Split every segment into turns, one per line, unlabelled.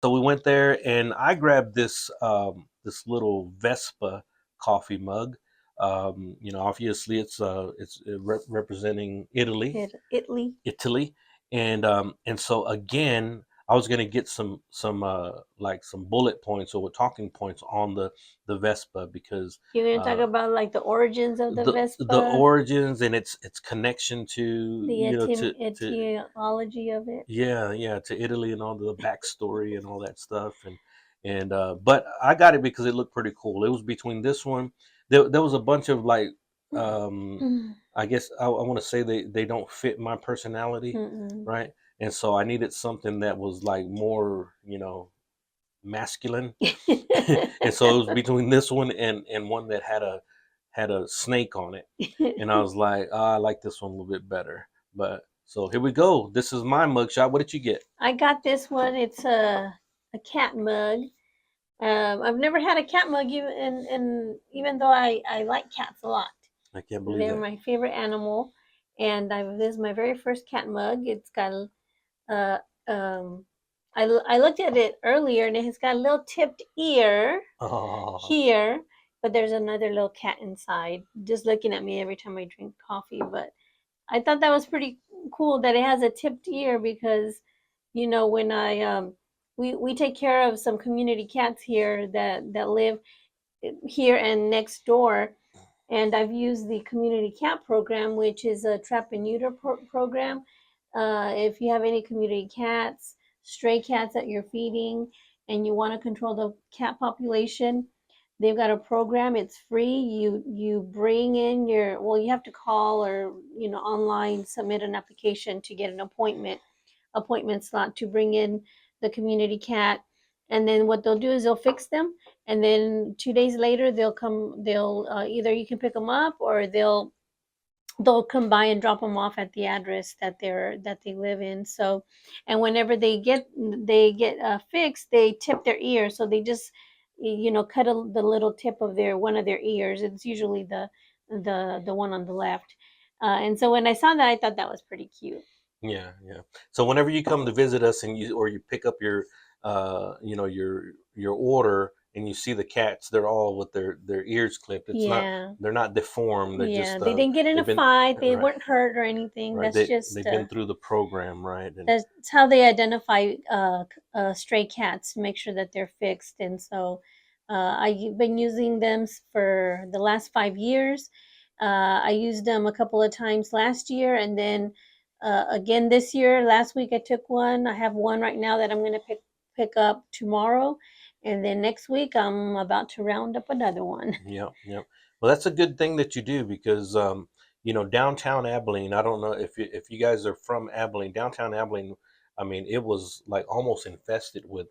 So we went there, and I grabbed this little Vespa coffee mug. Obviously it's representing
Italy.
Italy, and so again, I was gonna get some bullet points or talking points on the Vespa because
You're gonna talk
uh,
about like the origins of the
the
Vespa,
origins and its connection to
the
to
etiology of it.
yeah, to Italy and all the backstory and all that stuff, and but I got it because it looked pretty cool. It was between this one. There was a bunch of like um I guess I want to say they don't fit my personality,
Mm-mm.
right? And so I needed something that was like more, masculine. And so it was between this one and one that had a snake on it. And I was like, I like this one a little bit better. But so here we go. This is my mugshot. What did you get?
I got this one. It's a cat mug. I've never had a cat mug, and even though I like cats a lot,
I can't believe
they're
that.
my favorite animal. And this is my very first cat mug. It's got uh um I looked at it earlier, and it's got a little tipped ear
Oh,
here, but there's another little cat inside, just looking at me every time I drink coffee. But I thought that was pretty cool that it has a tipped ear because, when I we take care of some community cats here that live here and next door, and I've used the community cat program, which is a trap and neuter program. If you have any community cats, stray cats that you're feeding, and you want to control the cat population, they've got a program. It's free. You bring in you have to call or online submit an application to get an appointment slot to bring in the community cat. And then what they'll do is they'll fix them, and then 2 days later they'll either you can pick them up, or they'll come by and drop them off at the address that they live in. So, and whenever they get fixed, they tip their ear. So they just cut the little tip of their one of their ears. It's usually the one on the left. And so when I saw that, I thought that was pretty cute.
yeah, yeah. So whenever you come to visit us and you pick up your order and you see the cats, they're all with their ears clipped.
Yeah.
They're not deformed. They're
Yeah,
just
they didn't get in a
they've been
fight. They
right,
weren't hurt or anything.
right. They've been through the program, right? And
That's how they identify stray cats to make sure that they're fixed. And so I've been using them for the last 5 years. I used them a couple of times last year, and then again this year. Last week I took one. I have one right now that I'm going to pick up tomorrow, and then next week I'm about to round up another one.
yeah, yeah. Well, that's a good thing that you do because downtown Abilene. I don't know if you guys are from Abilene. Downtown Abilene. I mean, it was like almost infested with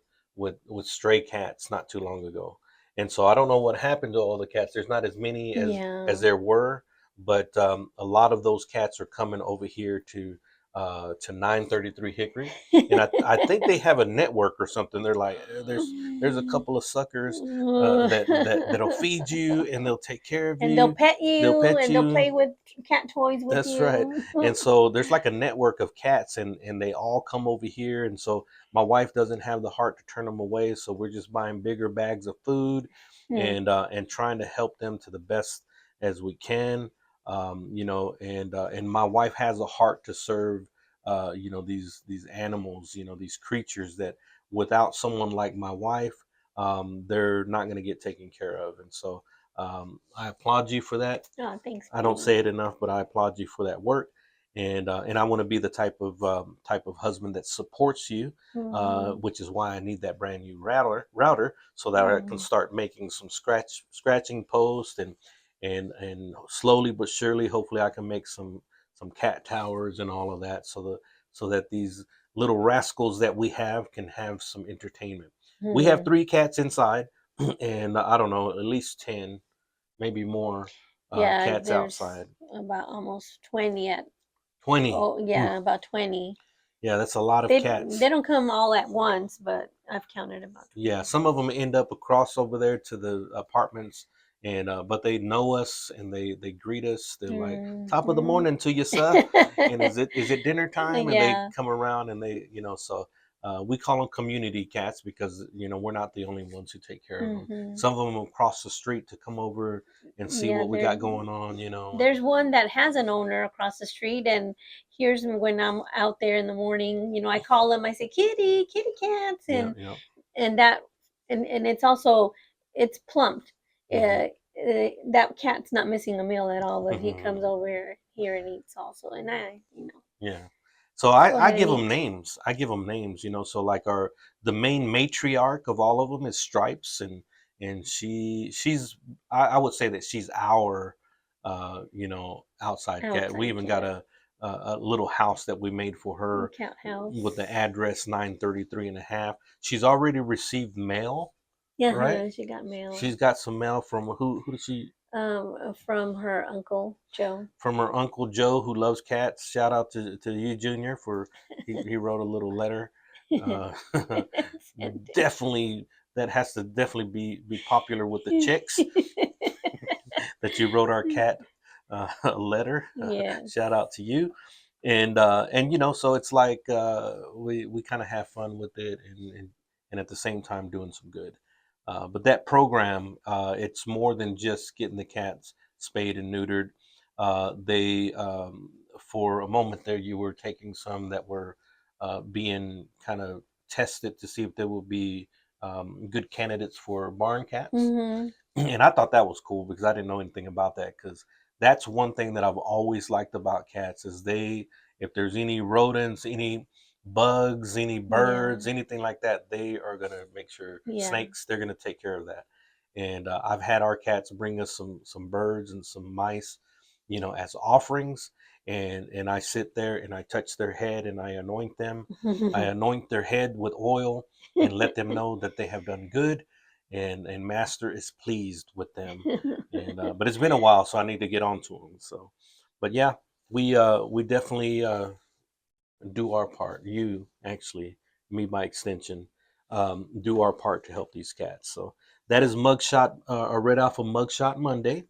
stray cats not too long ago, and so I don't know what happened to all the cats. There's not as many as
Yeah.
there were, but a lot of those cats are coming over here to 933 Hickory, and I think they have a network or something. They're like, there's a couple of suckers that'll feed you and they'll take care of
And they'll
you.
pet
They'll
you,
pet
and they'll
you.
play with cat toys with
That's right.
you.
And so there's like a network of cats, and they all come over here. And so my wife doesn't have the heart to turn them away. So we're just buying bigger bags of food
Hmm.
and trying to help them to the best as we can. And my wife has a heart to serve, these animals, these creatures that without someone like my wife, they're not going to get taken care of. And so I applaud you for that.
Oh, thanks,
I don't
buddy.
say it enough, but I applaud you for that work, and I want to be the type of husband that supports you,
Hmm.
which is why I need that brand new router so that I can
Hmm.
start making some scratching posts and slowly but surely, hopefully, I can make some cat towers and all of that so that these little rascals that we have can have some entertainment. We have
Hmm.
3 cats inside, and I don't know, at least 10, maybe more
Yeah,
cats
there's
outside.
about almost 20 at.
20.
Oh, yeah, about 20.
Yeah, that's a lot of
They
cats.
don't come all at once, but I've counted about
Yeah,
20.
some of them end up across over there to the apartments, and but they know us and they greet us. They're like, "Top of the
Hmm.
morning to you, sir." And is it dinner time? And they
Yeah.
come around and they. So We call them community cats because we're not the only ones who take care of them.
Hmm.
Some of them will cross the street to come over and see
Yeah,
what we got going on. And
there's one that has an owner across the street, and here's me when I'm out there in the morning. I call him. I say, "Kitty, kitty cats,"
yeah, yeah.
and that and it's also it's plumped.
Hmm.
That cat's not missing a meal at all, but he comes
Hmm.
over here and eats also. And
Yeah. So
go
I
ahead and
give them
eat.
names. I give them names. So like the main matriarch of all of them is Stripes, and she's I would say that she's our outside cat. We
Outside
even got
cat,
a little house that we made for her
cat
with the
house.
address 933 and a half. She's already received mail,
Yeah,
right?
yeah, she got mail.
She's got some mail from who did she
From her uncle Joe.
from her uncle Joe, who loves cats. Shout out to you, Junior, for he wrote a little letter. Uh,
Sent
definitely that has to definitely be popular with the chicks
it.
that you wrote our cat a letter.
Yes.
Shout out to you, and so it's like we kind of have fun with it, and at the same time doing some good. But that program, it's more than just getting the cats spayed and neutered. They For a moment there, you were taking some that were being kind of tested to see if they would be good candidates for barn cats.
Mhm.
And I thought that was cool because I didn't know anything about that. Because that's one thing that I've always liked about cats is if there's any rodents, any bugs, any
Yeah.
birds, anything like that, they are gonna make sure
Yeah.
snakes. They're gonna take care of that. And I've had our cats bring us some birds and some mice, as offerings. And I sit there and I touch their head and I anoint them. I anoint their head with oil and let them know that they have done good, and master is pleased with them. And but it's been a while, so I need to get on to them. So but yeah, we definitely do our part. You actually, me by extension, do our part to help these cats. So that is Mugshot, a Red Alpha Mugshot Monday.